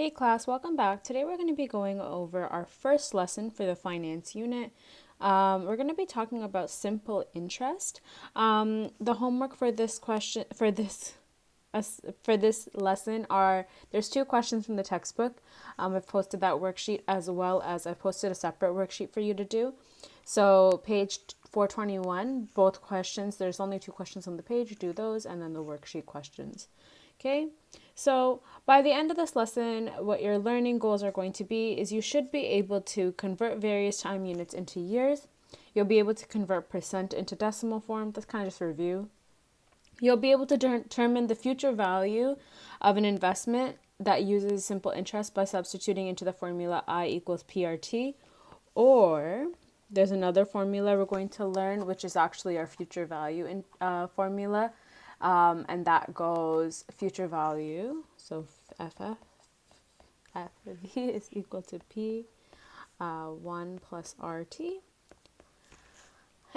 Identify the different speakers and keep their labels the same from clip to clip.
Speaker 1: Hey class, welcome back. Today we're going to be going over our first lesson for the finance unit. We're going to be talking about simple interest. The homework for this question for this lesson are there's two questions from the textbook. I've posted that worksheet as well as I've posted a separate worksheet for you to do. So page 421, both questions. There's only two questions on the page. Do those and then the worksheet questions. Okay, so by the end of this lesson, what your learning goals are going to be is you should be able to convert various time units into years. You'll be able to convert percent into decimal form. That's kind of just a review. You'll be able to determine the future value of an investment that uses simple interest by substituting into the formula I equals PRT. Or there's another formula we're going to learn, which is actually our future value formula. And that goes future value. So F of V is equal to P 1 plus RT.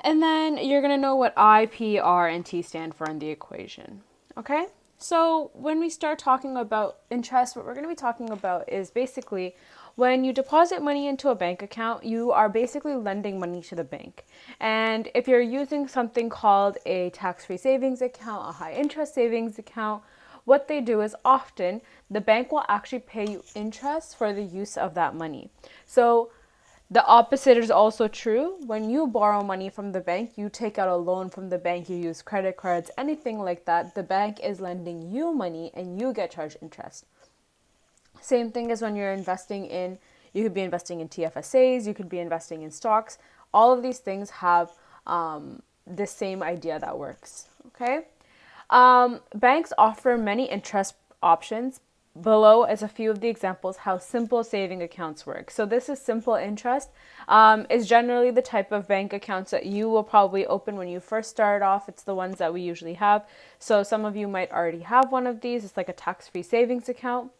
Speaker 1: And then you're going to know what I, P, R, and T stand for in the equation. Okay? So when we start talking about interest, what we're going to be talking about is basically when you deposit money into a bank account, you are basically lending money to the bank. And if you're using something called a tax-free savings account, a high interest savings account, what they do is often the bank will actually pay you interest for the use of that money. So the opposite is also true. When you borrow money from the bank, you take out a loan from the bank, you use credit cards, anything like that, the bank is lending you money and you get charged interest. Same thing as when you're investing in, you could be investing in TFSAs, you could be investing in stocks. All of these things have the same idea that works. Okay. Banks offer many interest options. Below is a few of the examples how simple saving accounts work. So this is simple interest. Is generally the type of bank accounts that you will probably open when you first start off. It's the ones that we usually have. So some of you might already have one of these. It's like a tax-free savings account,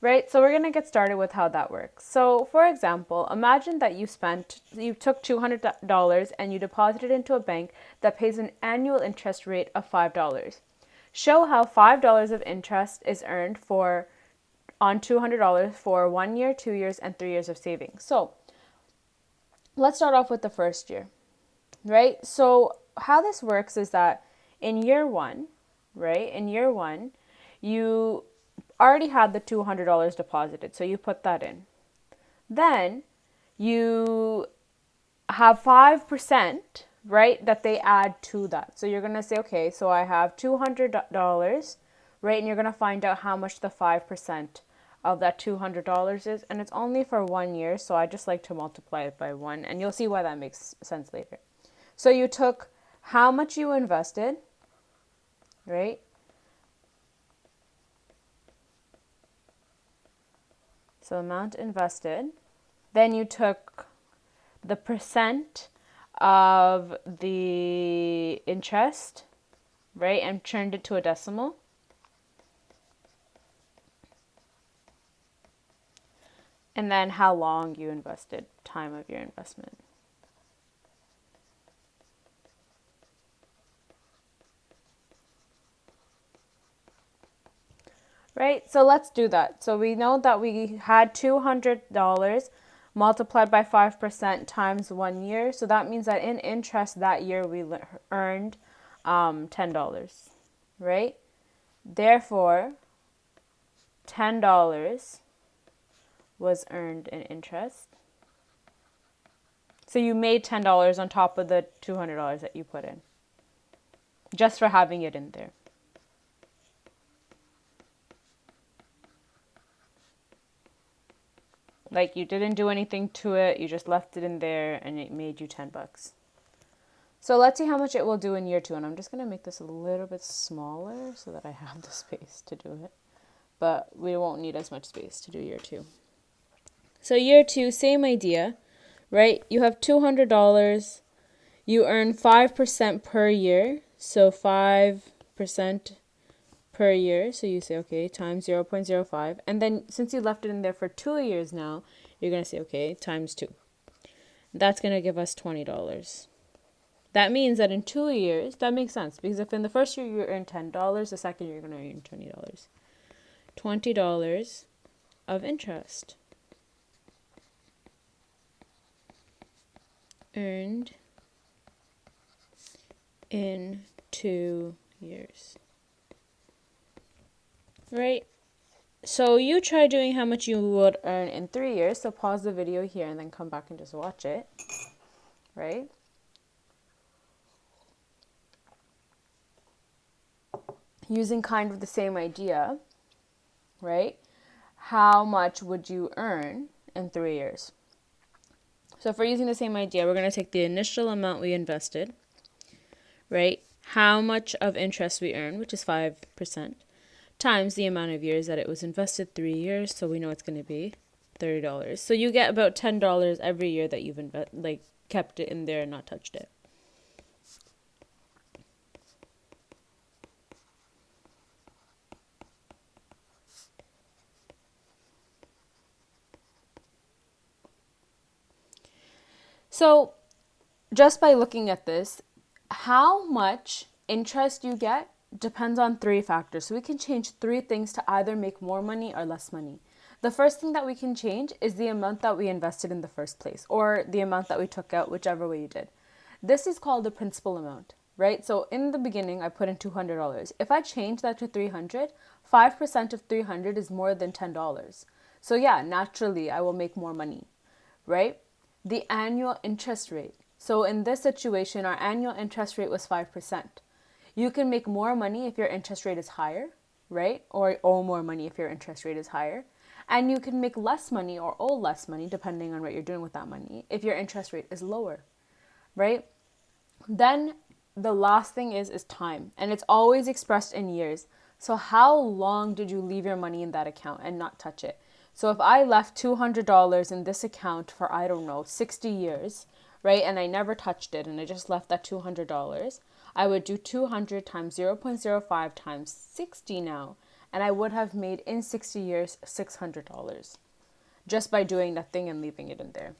Speaker 1: right? So we're going to get started with how that works. So for example, imagine that you took $200 and you deposited into a bank that pays an annual interest rate of $5. Show how $5 of interest is earned on $200 for 1 year, 2 years, and 3 years of savings. So let's start off with the first year, right? So how this works is that in year one, right? In year one, you already had the $200 deposited, so you put that in. Then you have 5%, right, that they add to that. So you're going to say, okay, so I have $200, right, and you're going to find out how much the 5% of that $200 is, and it's only for 1 year, so I just like to multiply it by 1, and you'll see why that makes sense later. So you took how much you invested, right? So amount invested. Then you took the percent of the interest, right, and turned it to a decimal. And then how long you invested, time of your investment. Right, so let's do that. So we know that we had $200 multiplied by 5% times 1 year. So that means that in interest that year we earned $10, right? Therefore, $10 was earned in interest. So you made $10 on top of the $200 that you put in, just for having it in there. Like you didn't do anything to it, you just left it in there and it made you $10. So let's see how much it will do in year 2. And I'm just going to make this a little bit smaller so that I have the space to do it. But we won't need as much space to do year 2. So year 2, same idea, right? You have $200. You earn 5% per year. So 5% per year. So you say, okay, times 0.05. And then since you left it in there for 2 years now, you're going to say, okay, times 2. That's going to give us $20. That means that in 2 years, that makes sense. Because if in the first year you earn $10, the second year you're going to earn $20. $20 of interest earned in 2 years. Right? So you try doing how much you would earn in 3 years. So pause the video here and then come back and just watch it. Right? Using kind of the same idea, right? How much would you earn in 3 years? So if we're using the same idea, we're going to take the initial amount we invested, right? How much of interest we earn, which is 5%, times the amount of years that it was invested, 3 years. So we know it's going to be $30. So you get about $10 every year that you've kept it in there and not touched it. So just by looking at this, how much interest you get depends on 3 factors. So we can change 3 things to either make more money or less money. The first thing that we can change is the amount that we invested in the first place, or the amount that we took out, whichever way you did. This is called the principal amount, right? So in the beginning, I put in $200. If I change that to $300, 5% of $300 is more than $10. So yeah, naturally, I will make more money, right? The annual interest rate. So in this situation, our annual interest rate was 5%. You can make more money if your interest rate is higher, right? Or owe more money if your interest rate is higher. And you can make less money or owe less money, depending on what you're doing with that money, if your interest rate is lower, right? Then the last thing is time. And it's always expressed in years. So how long did you leave your money in that account and not touch it? So if I left $200 in this account for, I don't know, 60 years, right? And I never touched it and I just left that $200, I would do 200 times 0.05 times 60 now. And I would have made in 60 years $600 just by doing nothing and leaving it in there.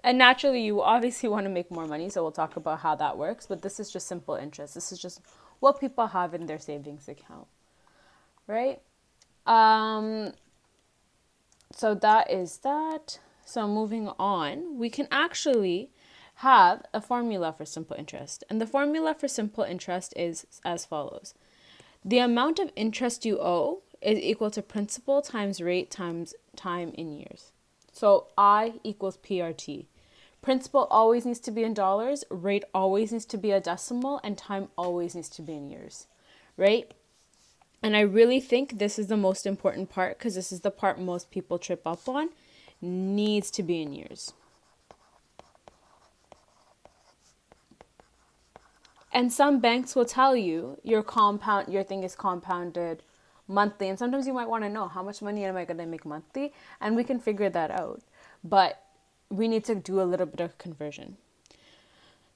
Speaker 1: And naturally, you obviously want to make more money, so we'll talk about how that works. But this is just simple interest. This is just what people have in their savings account, right? So that is that. So moving on, we can actually have a formula for simple interest. And the formula for simple interest is as follows. The amount of interest you owe is equal to principal times rate times time in years. So I equals PRT. Principal always needs to be in dollars, rate always needs to be a decimal, and time always needs to be in years, right? And I really think this is the most important part because this is the part most people trip up on, needs to be in years. And some banks will tell you your thing is compounded monthly. And sometimes you might want to know how much money am I going to make monthly? And we can figure that out. But we need to do a little bit of conversion.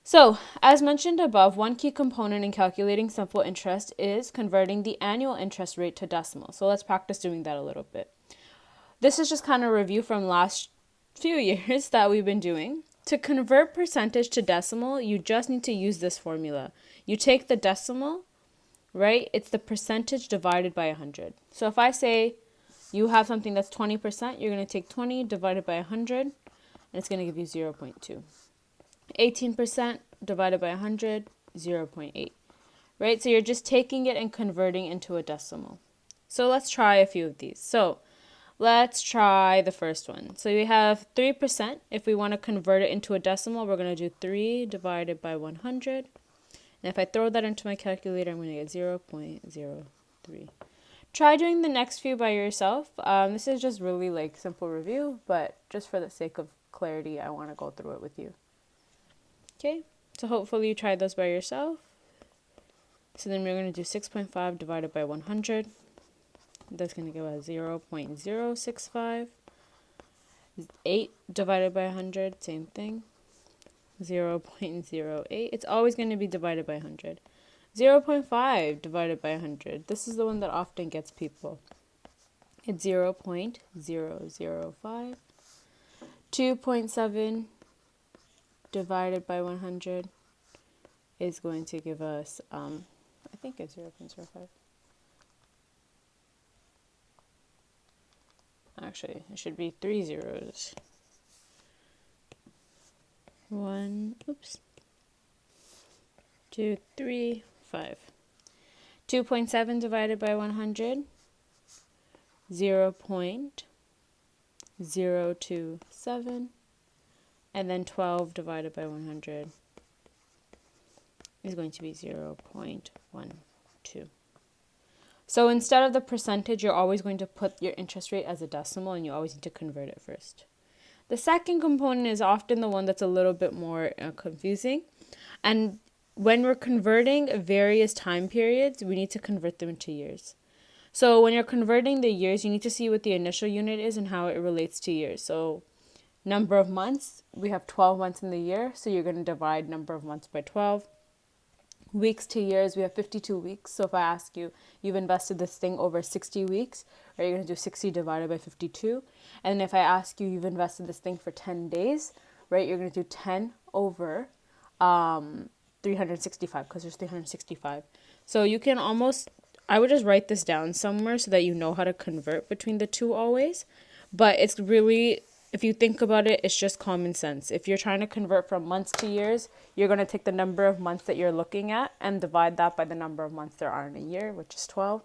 Speaker 1: So, as mentioned above, one key component in calculating simple interest is converting the annual interest rate to decimal. So let's practice doing that a little bit. This is just kind of a review from last few years that we've been doing. To convert percentage to decimal, you just need to use this formula. You take the decimal, right? It's the percentage divided by 100. So if I say you have something that's 20%, you're going to take 20 divided by 100, and it's going to give you 0.2. 18% divided by 100, 0.8. Right? So you're just taking it and converting into a decimal. So let's try a few of these. So let's try the first one. So we have 3%. If we want to convert it into a decimal, we're going to do 3 divided by 100. And if I throw that into my calculator, I'm going to get 0.03. Try doing the next few by yourself. This is just really simple review, but just for the sake of clarity, I want to go through it with you. Okay, so hopefully you tried those by yourself. So then we're going to do 6.5 divided by 100. That's going to give us 0.065. 8 divided by 100, same thing. 0.08. It's always going to be divided by 100. 0.5 divided by 100. This is the one that often gets people. It's 0.005. 2.7 divided by 100 is going to give us, I think it's 0.05. Actually, it should be 3 zeros. 1, oops, 2, 3, 5. 2.7 divided by 100, 0.027, and then 12 divided by 100 is going to be 0.12. So instead of the percentage, you're always going to put your interest rate as a decimal, and you always need to convert it first. The second component is often the one that's a little bit more confusing. And when we're converting various time periods, we need to convert them into years. So when you're converting the years, you need to see what the initial unit is and how it relates to years. So number of months, we have 12 months in the year, so you're going to divide number of months by 12. Weeks to years, we have 52 weeks. So if I ask you, you've invested this thing over 60 weeks, right, you're going to do 60 divided by 52. And if I ask you, you've invested this thing for 10 days, right, you're going to do 10 over 365, because there's 365. So you can almost, I would just write this down somewhere so that you know how to convert between the two always. But it's really, if you think about it, it's just common sense. If you're trying to convert from months to years, you're going to take the number of months that you're looking at and divide that by the number of months there are in a year, which is 12.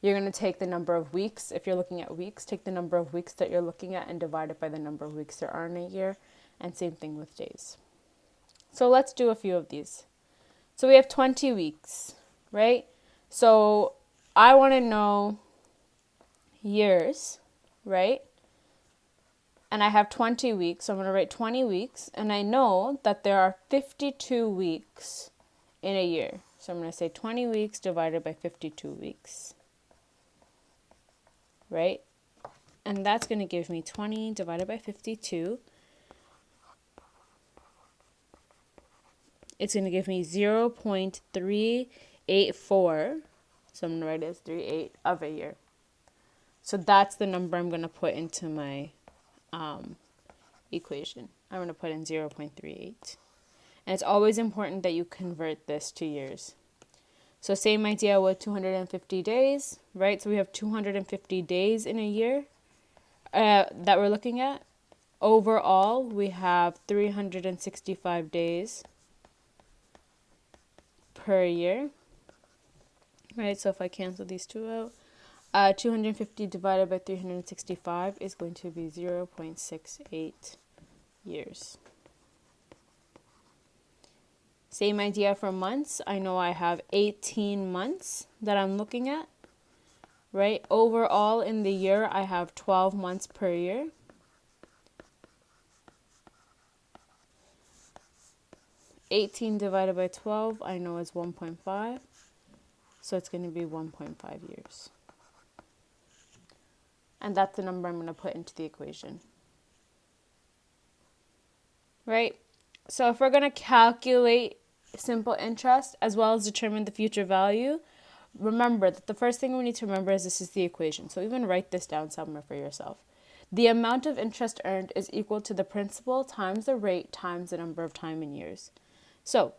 Speaker 1: You're going to take the number of weeks. If you're looking at weeks, take the number of weeks that you're looking at and divide it by the number of weeks there are in a year. And same thing with days. So let's do a few of these. So we have 20 weeks, right? So I want to know years, right? And I have 20 weeks, so I'm going to write 20 weeks. And I know that there are 52 weeks in a year. So I'm going to say 20 weeks divided by 52 weeks, right? And that's going to give me 20 divided by 52. It's going to give me 0.384. So I'm going to write it as 38 of a year. So that's the number I'm going to put into my equation. I'm going to put in 0.38. And it's always important that you convert this to years. So same idea with 250 days, right? So we have 250 days in a year that we're looking at. Overall, we have 365 days per year, right? So if I cancel these two out, 250 divided by 365 is going to be 0.68 years. Same idea for months. I know I have 18 months that I'm looking at, right? Overall in the year, I have 12 months per year. $18 divided by 12, I know is 1.5. So it's going to be 1.5 years. And that's the number I'm going to put into the equation. Right? So if we're going to calculate simple interest as well as determine the future value, remember that the first thing we need to remember is this is the equation. So even write this down somewhere for yourself. The amount of interest earned is equal to the principal times the rate times the number of time in years. So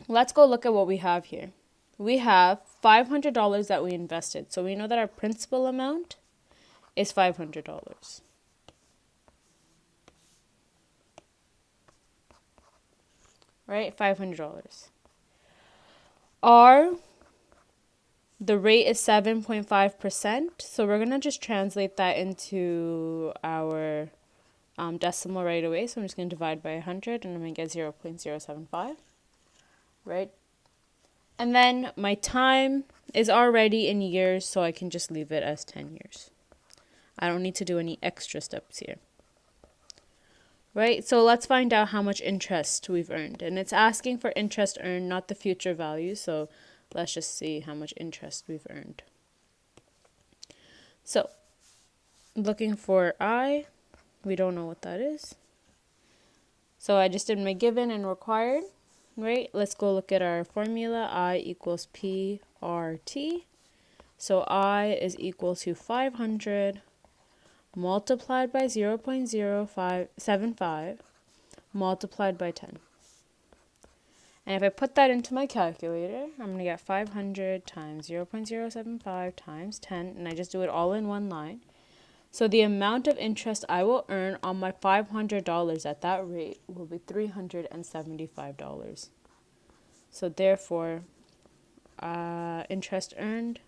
Speaker 1: let's go look at what we have here. We have $500 that we invested. So we know that our principal amount is $500. Right? $500. The rate is 7.5%. So we're going to just translate that into our decimal right away. So I'm just going to divide by 100 and I'm going to get 0.075. Right? And then my time is already in years, so I can just leave it as 10 years. I don't need to do any extra steps here. Right? So let's find out how much interest we've earned. And it's asking for interest earned, not the future value. So let's just see how much interest we've earned. So looking for I, we don't know what that is. So I just did my given and required. Right? Let's go look at our formula. I equals PRT. So I is equal to 500 multiplied by 0.0575 multiplied by 10. And if I put that into my calculator, I'm going to get 500 times 0.075 times 10, and I just do it all in one line. So the amount of interest I will earn on my $500 at that rate will be $375. So therefore, interest earned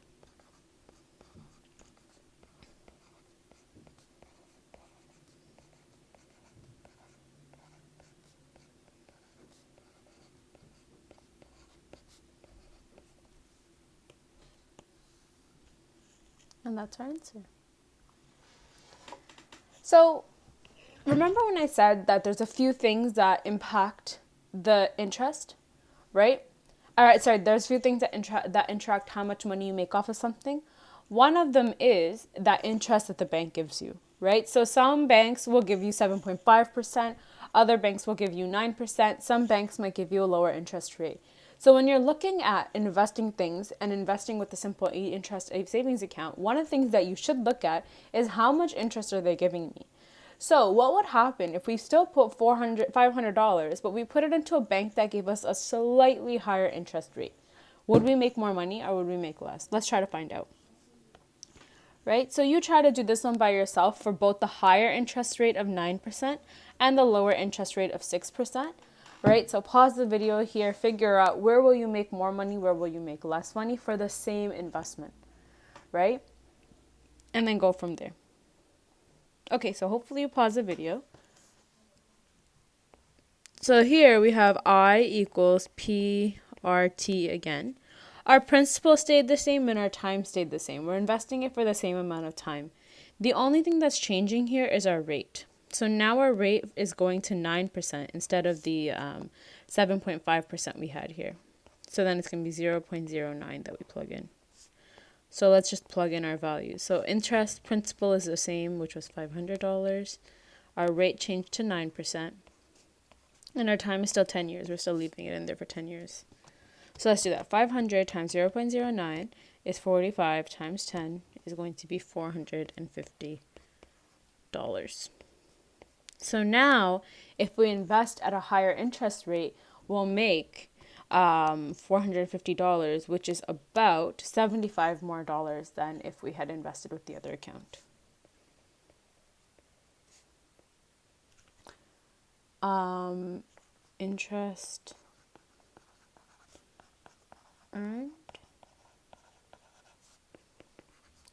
Speaker 1: and that's our answer. So remember when I said that there's a few things that impact the interest, right? All right, sorry, there's a few things that interact how much money you make off of something. One of them is that interest that the bank gives you, right? So some banks will give you 7.5%, other banks will give you 9%, some banks might give you a lower interest rate. So when you're looking at investing things and investing with the simple interest savings account, one of the things that you should look at is how much interest are they giving me? So what would happen if we still put $500, but we put it into a bank that gave us a slightly higher interest rate? Would we make more money or would we make less? Let's try to find out. Right? So you try to do this one by yourself for both the higher interest rate of 9% and the lower interest rate of 6%. Right? So pause the video here, figure out where will you make more money, where will you make less money for the same investment. Right? And then go from there. Okay, so hopefully you pause the video. So here we have I equals PRT again. Our principal stayed the same and our time stayed the same. We're investing it for the same amount of time. The only thing that's changing here is our rate. So now our rate is going to 9% instead of the 7.5% we had here. So then it's going to be 0.09 that we plug in. So let's just plug in our values. So interest principal is the same, which was $500. Our rate changed to 9%. And our time is still 10 years. We're still leaving it in there for 10 years. So let's do that. 500 times 0.09 is 45 times 10 is going to be $450. So now, if we invest at a higher interest rate, we'll make $450, which is about $75 more than if we had invested with the other account. Interest earned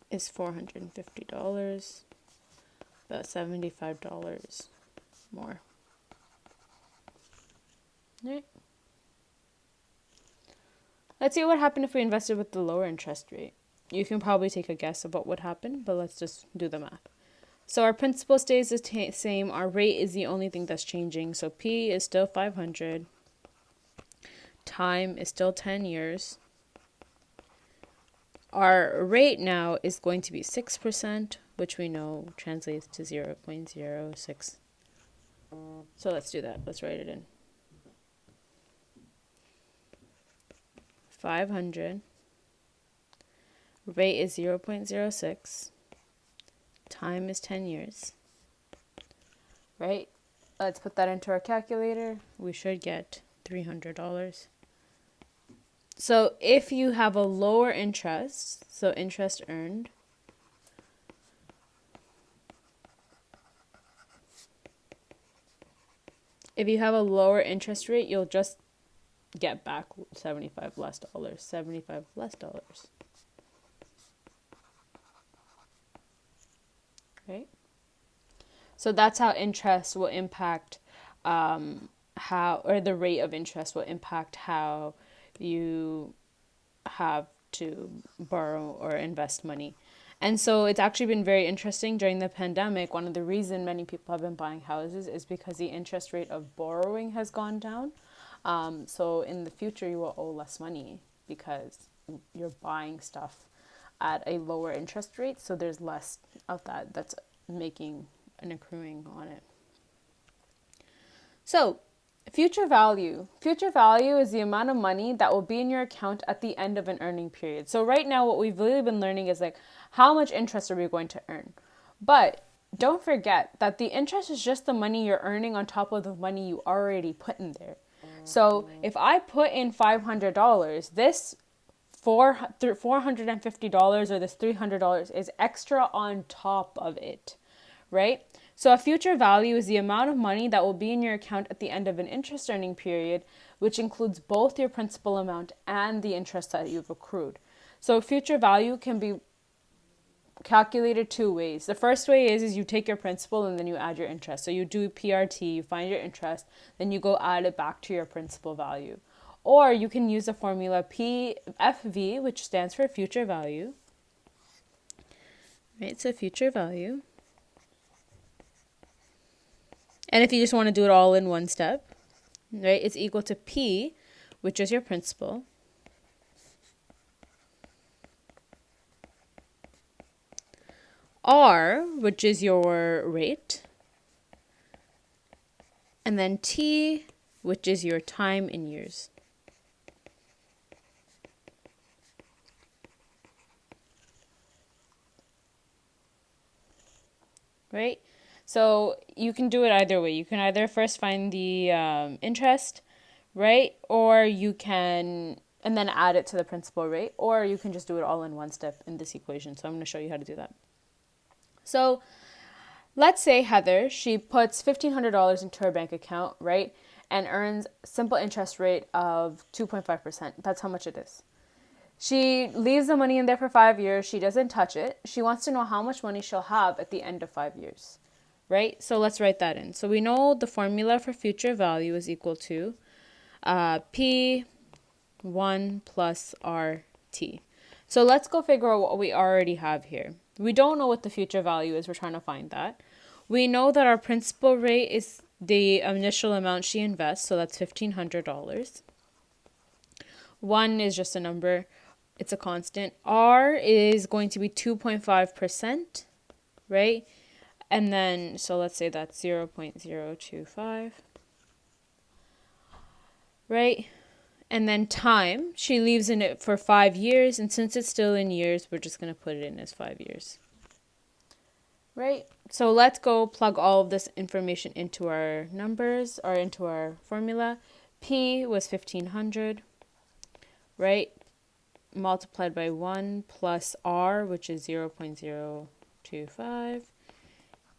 Speaker 1: is $450, about $75 more. All right. Let's see what happened if we invested with the lower interest rate. You can probably take a guess of what would happen, but let's just do the math. So our principal stays the same. Our rate is the only thing that's changing. So P is still 500. Time is still 10 years. Our rate now is going to be 6%, which we know translates to 0.06. So let's do that. Let's write it in. 500. Rate is 0.06. Time is 10 years. Right? Let's put that into our calculator. We should get $300. So if you have a lower interest, so interest earned, if you have a lower interest rate, you'll just get back $75 less. Right? So that's how interest will impact the rate of interest will impact how you have to borrow or invest money. And so it's actually been very interesting during the pandemic. One of the reasons many people have been buying houses is because the interest rate of borrowing has gone down. So in the future, you will owe less money because you're buying stuff at a lower interest rate. So there's less of that's making and accruing on it. So future value is the amount of money that will be in your account at the end of an earning period. So right now what we've really been learning is like how much interest are we going to earn. But don't forget that the interest is just the money you're earning on top of the money you already put in there. So if I put in $500, this $450 or this $300 is extra on top of it, right? So a future value is the amount of money that will be in your account at the end of an interest earning period, which includes both your principal amount and the interest that you've accrued. So future value can be calculated two ways. The first way is you take your principal and then you add your interest. So you do PRT, you find your interest, then you go add it back to your principal value. Or you can use the formula PFV, which stands for future value. Right, so future value. And if you just want to do it all in one step, right, it's equal to P, which is your principal, R, which is your rate, and then T, which is your time in years. Right? So you can do it either way. You can either first find the interest, right? Or you can, and then add it to the principal rate, or you can just do it all in one step in this equation. So I'm going to show you how to do that. So let's say Heather, she puts $1,500 into her bank account, right? And earns simple interest rate of 2.5%. That's how much it is. She leaves the money in there for 5 years. She doesn't touch it. She wants to know how much money she'll have at the end of 5 years, right? So let's write that in. So we know the formula for future value is equal to P1 plus RT. So let's go figure out what we already have here. We don't know what the future value is. We're trying to find that. We know that our principal rate is the initial amount she invests. So that's $1,500. 1 is just a number. It's a constant. R is going to be 2.5%, right? And then, so let's say that's 0.025, right? And then time, she leaves in it for 5 years. And since it's still in years, we're just going to put it in as 5 years, right? So let's go plug all of this information into our numbers or into our formula. P was 1,500, right? Multiplied by 1 plus R, which is 0.025,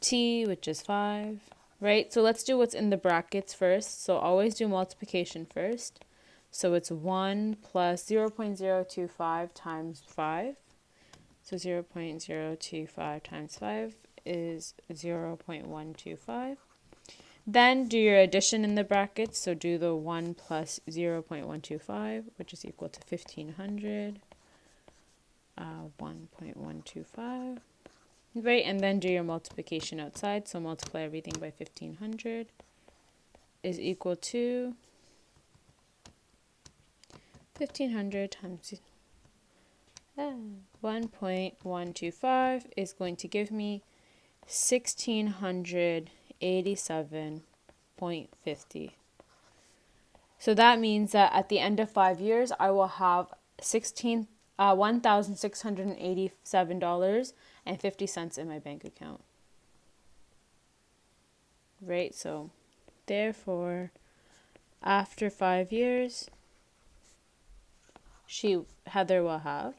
Speaker 1: T, which is 5, right? So let's do what's in the brackets first. So always do multiplication first. So it's 1 plus 0.025 times 5. So 0.025 times 5 is 0.125. Then do your addition in the brackets. So do the 1 plus 0.125, which is equal to 1,500, 1.125, right? And then do your multiplication outside. So multiply everything by 1,500 is equal to 1,500 times 1.125 is going to give me 1,687.50. So that means that at the end of 5 years, I will have $1,687.50 in my bank account. Right? So therefore, after 5 years, Heather will have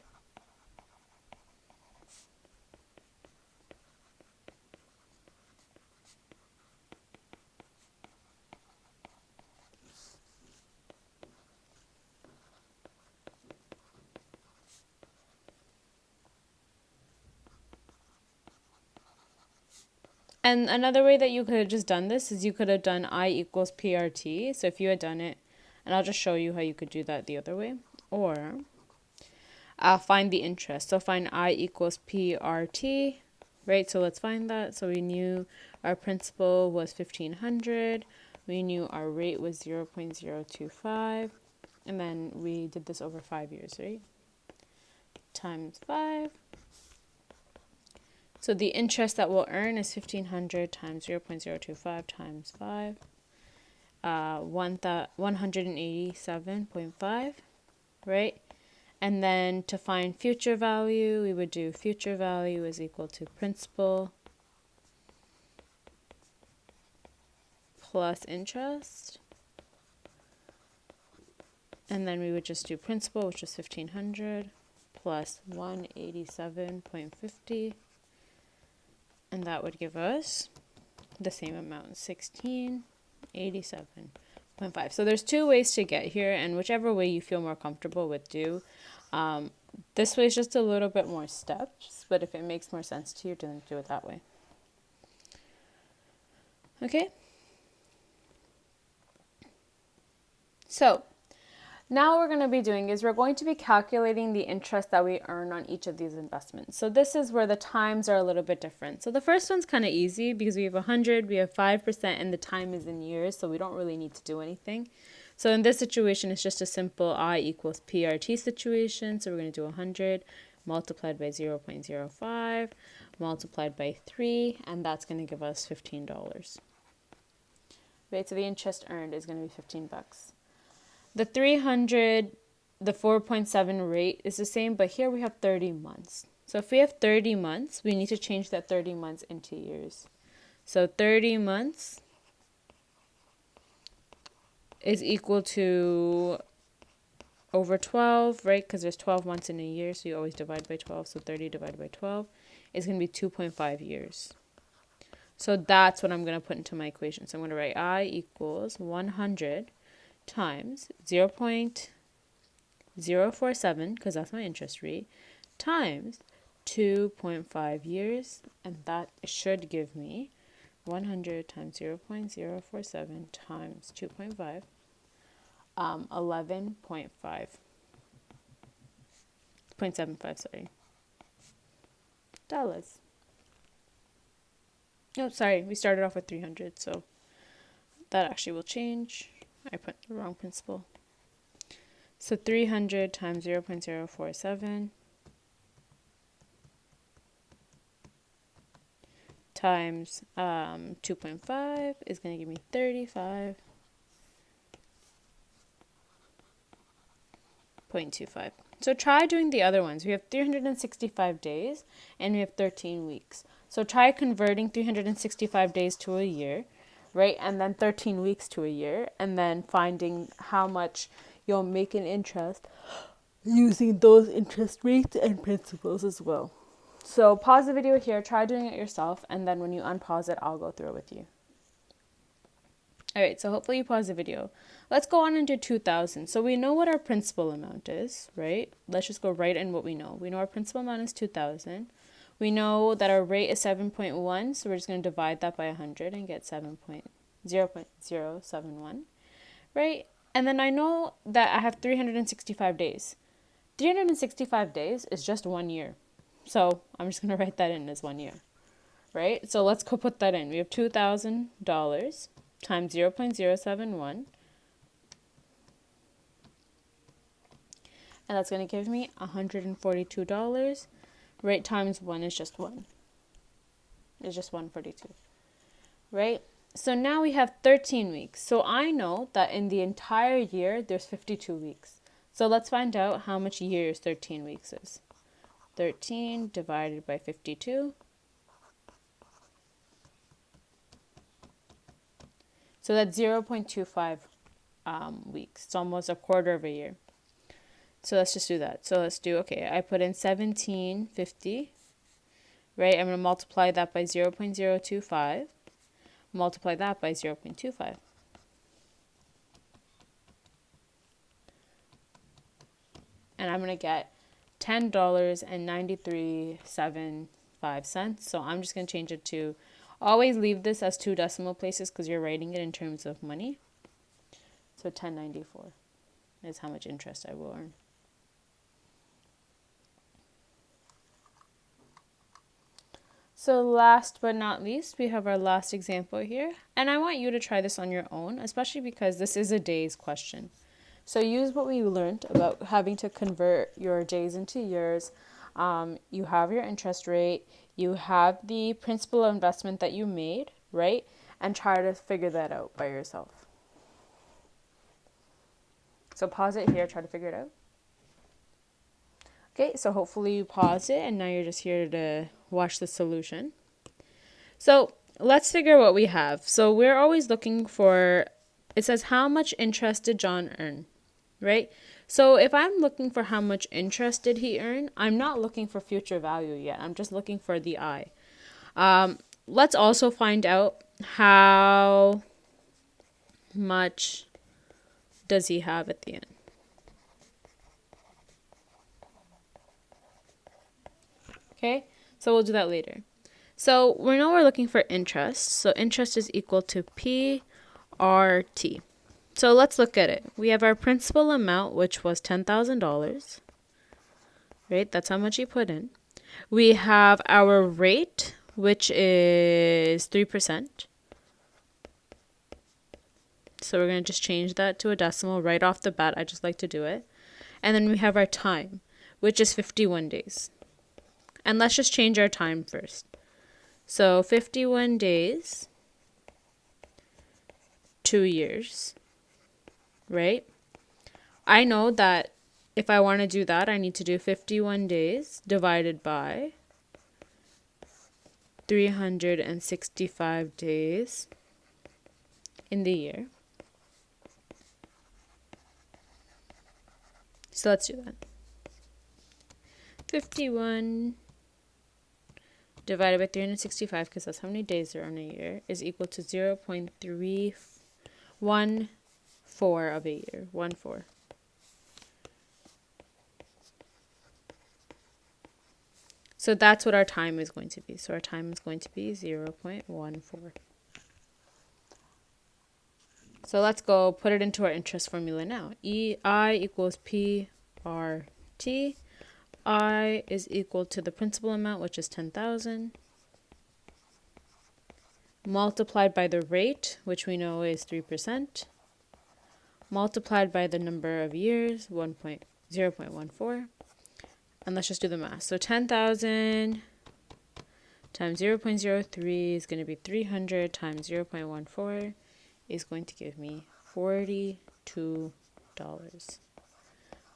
Speaker 1: And another way that you could have just done this is you could have done I equals PRT. So if you had done it, and I'll just show you how you could do that the other way. Or find the interest. So find I equals PRT, right? So let's find that. So we knew our principal was 1,500. We knew our rate was 0.025. And then we did this over 5 years, right? Times 5. So the interest that we'll earn is 1,500 times 0.025 times 5, 187.5, right? And then to find future value, we would do future value is equal to principal plus interest And then we would just do principal, which is 1,500 plus 187.50. And that would give us the same amount, 1687.5. So there's two ways to get here, and whichever way you feel more comfortable with, do. This way is just a little bit more steps, but if it makes more sense to you, then do it that way. Okay? So now what we're going to be doing is we're going to be calculating the interest that we earn on each of these investments. So this is where the times are a little bit different. So the first one's kind of easy because we have 100, we have 5%, and the time is in years, so we don't really need to do anything. So in this situation, it's just a simple I equals PRT situation. So we're going to do 100 multiplied by 0.05 multiplied by 3, and that's going to give us $15. Right, so the interest earned is going to be 15 bucks. The 300, the 4.7 rate is the same, but here we have 30 months. So if we have 30 months, we need to change that 30 months into years. So 30 months is equal to over 12, right? Because there's 12 months in a year, so you always divide by 12. So 30 divided by 12 is going to be 2.5 years. So that's what I'm going to put into my equation. So I'm going to write I equals 100 times 0.047, because that's my interest rate, times 2.5 years, and that should give me 100 times 0.047 times 2.5, 11.5, 0.75, sorry, dollars. Oh, sorry, we started off with 300, so that actually will change. I put the wrong principal. So 300 times 0.047 times 2.5 is going to give me 35.25. So try doing the other ones. We have 365 days and we have 13 weeks. So try converting 365 days to a year, right? And then 13 weeks to a year, and then finding how much you'll make in interest using those interest rates and principles as well. So pause the video here, try doing it yourself, and then when you unpause it, I'll go through it with you. All right, so hopefully you pause the video. Let's go on into 2,000. So we know what our principal amount is, right? Let's just go right in what we know. We know our principal amount is 2,000. We know that our rate is 7.1, so we're just going to divide that by 100 and get 0.071, right? And then I know that I have 365 days. 365 days is just 1 year. So I'm just going to write that in as 1 year, right? So let's go put that in. We have $2,000 times 0.071. And that's going to give me $142. Right, times 1 is just 1. It's just 142. Right? So now we have 13 weeks. So I know that in the entire year, there's 52 weeks. So let's find out how much years 13 weeks is. 13 divided by 52. So that's 0.25 weeks. It's almost a quarter of a year. So let's just do that. So let's do, okay, I put in 1750, right? I'm going to multiply that by 0.025, multiply that by 0.25. And I'm going to get $10.9375. So I'm just going to change it to, always leave this as 2 decimal places because you're writing it in terms of money. So 10.94 is how much interest I will earn. So last but not least, we have our last example here. And I want you to try this on your own, especially because this is a days question. So use what we learned about having to convert your days into years. You have your interest rate, you have the principal investment that you made, right? And try to figure that out by yourself. So pause it here, try to figure it out. Okay, so hopefully you paused it and now you're just here to watch the solution. So let's figure what we have. So we're always looking for, it says how much interest did John earn, right? So if I'm looking for how much interest did he earn, I'm not looking for future value yet. I'm just looking for the I. Let's also find out how much does he have at the end. Okay, so we'll do that later. So we know we're looking for interest. So interest is equal to PRT. So let's look at it. We have our principal amount, which was $10,000, right? That's how much he put in. We have our rate, which is 3%. So we're going to just change that to a decimal right off the bat. I just like to do it. And then we have our time, which is 51 days. And let's just change our time first. So 51 days, 2 years, right? I know that if I want to do that, I need to do 51 days divided by 365 days in the year. So let's do that. 51 divided by 365, because that's how many days there are in a year, is equal to 0.314 of a year. 1/4. So that's what our time is going to be. So our time is going to be 0.14. So let's go put it into our interest formula now. I equals PRT. I is equal to the principal amount, which is 10,000, multiplied by the rate, which we know is 3%, multiplied by the number of years, 0.14. And let's just do the math. So 10,000 times 0.03 is going to be 300 times 0.14 is going to give me $42.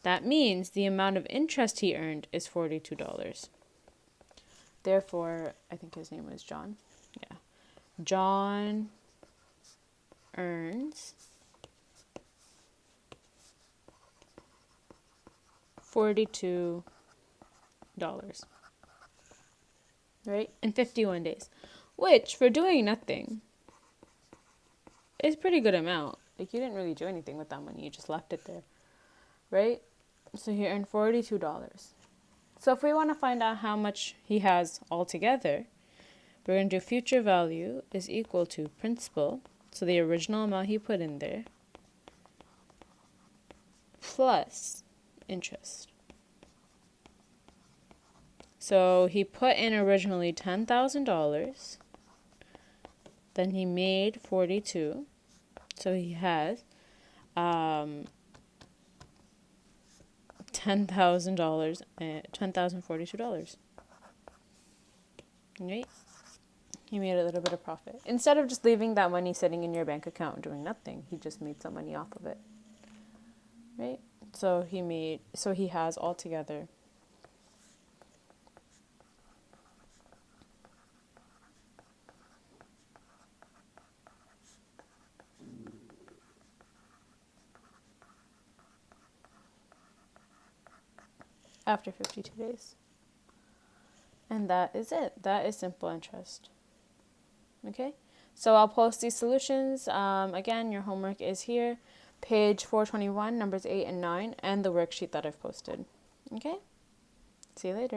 Speaker 1: That means the amount of interest he earned is $42. Therefore, I think his name was John. Yeah. John earns $42, right? In 51 days, which for doing nothing is a pretty good amount. Like, you didn't really do anything with that money. You just left it there, right? So he earned $42. So if we want to find out how much he has altogether, we're going to do future value is equal to principal, so the original amount he put in there, plus interest. So he put in originally $10,000, then he made 42, so he has $10,000, $10,042. Right? He made a little bit of profit. Instead of just leaving that money sitting in your bank account and doing nothing, he just made some money off of it. Right? So he has altogether after 52 days. And that is it. That is simple interest. Okay? So I'll post these solutions. Again, your homework is here. Page 421, numbers 8 and 9, and the worksheet that I've posted. Okay? See you later.